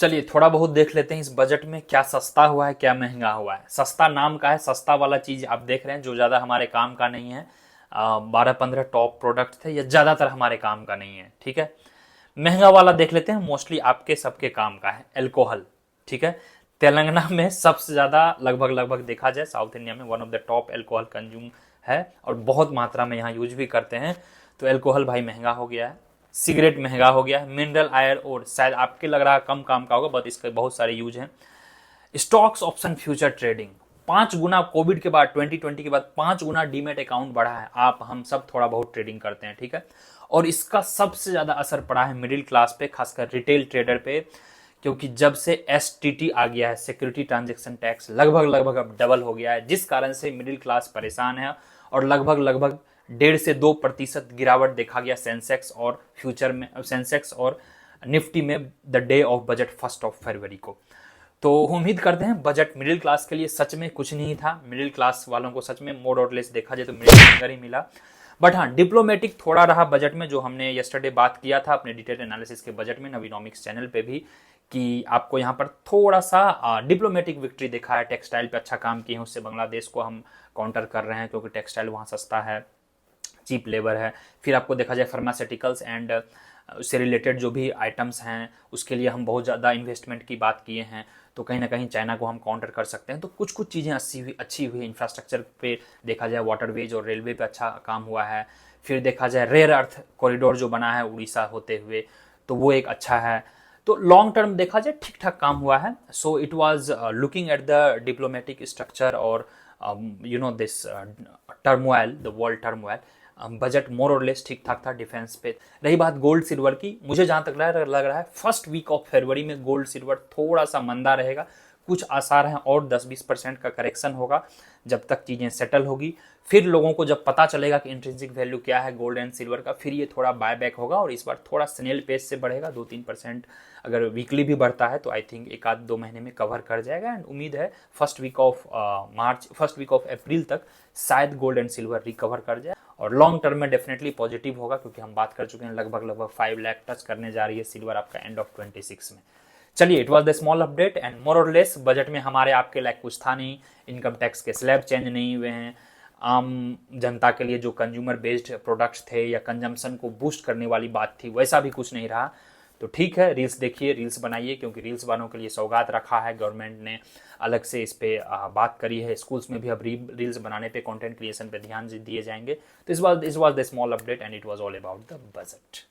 चलिए थोड़ा बहुत देख लेते हैं इस बजट में क्या सस्ता हुआ है क्या महंगा हुआ है। सस्ता नाम का है, सस्ता वाला चीज आप देख रहे हैं जो ज्यादा हमारे काम का नहीं है। 12-15 टॉप प्रोडक्ट थे, ये ज्यादातर हमारे काम का नहीं है, ठीक है। महंगा वाला देख लेते हैं, मोस्टली आपके सबके काम का है, एल्कोहल, ठीक है। तेलंगाना में सबसे ज्यादा लगभग लगभग देखा जाए साउथ इंडिया में one of the top alcohol consume है और बहुत मात्रा में यहाँ यूज भी करते हैं। तो एल्कोहल भाई महंगा हो गया है, सिगरेट महंगा हो गया है, मिनरल आयर और शायद आपके लग रहा है कम काम का होगा बट इसके बहुत सारे यूज हैं। स्टॉक्स ऑप्शन फ्यूचर ट्रेडिंग 5 गुना कोविड के बाद 2020 के बाद 5 गुना डीमेट अकाउंट बढ़ा है। आप हम सब थोड़ा बहुत ट्रेडिंग करते हैं, ठीक है। और इसका सबसे ज्यादा असर पड़ा है मिडिल क्लास पे, खासकर रिटेल ट्रेडर पे, क्योंकि जब से एसटीटी आ गया है, सिक्योरिटी ट्रांजैक्शन टैक्स, लगभग लगभग अब डबल हो गया है, जिस कारण से मिडिल क्लास परेशान है और लगभग लगभग 1.5 से 2% गिरावट देखा गया सेंसेक्स और फ्यूचर में, सेंसेक्स और निफ्टी में द डे ऑफ बजट 1 फरवरी को। तो उम्मीद करते हैं बजट मिडिल क्लास के लिए सच में कुछ नहीं था। मिडिल क्लास वालों को सच में मोर और लेस देखा जाए तो मिडिल फिंगर ही मिला। बट हाँ, डिप्लोमेटिक थोड़ा रहा बजट में, जो हमने यस्टरडे बात किया था अपने डिटेल एनालिसिस के बजट में नवीनॉमिक्स चैनल पे भी, कि आपको यहाँ पर थोड़ा सा डिप्लोमेटिक विक्ट्री देखा है। टेक्सटाइल पे अच्छा काम किए हैं, उससे बांग्लादेश को हम काउंटर कर रहे हैं क्योंकि टेक्सटाइल वहाँ सस्ता है, चीप लेबर है। फिर आपको देखा जाए फार्मास्यूटिकल्स एंड उससे रिलेटेड जो भी आइटम्स हैं उसके लिए हम बहुत ज़्यादा इन्वेस्टमेंट की बात किए हैं, तो कहीं ना कहीं चाइना को हम काउंटर कर सकते हैं। तो कुछ कुछ चीज़ें अच्छी हुई इंफ्रास्ट्रक्चर पे देखा जाए, वाटरवेज और रेलवे पे अच्छा काम हुआ है। फिर देखा जाए रेयर अर्थ कॉरिडोर जो बना है उड़ीसा होते हुए, तो वो एक अच्छा है। तो लॉन्ग टर्म देखा जाए ठीक ठाक काम हुआ है। So it was looking at the diplomatic structure और you know this turmoil, the world turmoil, budget more or less ठीक ठाक था डिफेंस पे। रही बात गोल्ड सिल्वर की, मुझे जहां तक लग रहा है फर्स्ट वीक ऑफ फरवरी में गोल्ड सिल्वर थोड़ा सा मंदा रहेगा। कुछ आसार हैं और 10-20% का करेक्शन होगा जब तक चीज़ें सेटल होगी। फिर लोगों को जब पता चलेगा कि इंट्रिंसिक वैल्यू क्या है गोल्ड एंड सिल्वर का, फिर ये थोड़ा बाय बैक होगा और इस बार थोड़ा स्नेल पेस से बढ़ेगा, 2-3%। अगर वीकली भी बढ़ता है तो आई थिंक 1-2 महीने में कवर कर जाएगा। एंड उम्मीद है फर्स्ट वीक ऑफ अप्रैल तक शायद गोल्ड एंड सिल्वर रिकवर कर जाए। और लॉन्ग टर्म में डेफिनेटली पॉजिटिव होगा क्योंकि हम बात कर चुके हैं लगभग 5 लाख टच करने जा रही है सिल्वर आपका एंड ऑफ 26 में। चलिए, it was the small update and more or less budget में हमारे आपके लायक कुछ था नहीं। इनकम टैक्स के स्लैब चेंज नहीं हुए हैं। आम जनता के लिए जो कंज्यूमर बेस्ड प्रोडक्ट्स थे या कंजम्पशन को बूस्ट करने वाली बात थी वैसा भी कुछ नहीं रहा। तो ठीक है, रील्स देखिए, रील्स बनाइए, क्योंकि रील्स वालों के लिए सौगात रखा है गवर्नमेंट ने, अलग से इस पे बात करी है। स्कूल्स में भी अब रील्स बनाने पे, कंटेंट क्रिएशन पे ध्यान दिए जाएंगे। तो इस was the small update and it was all about the budget.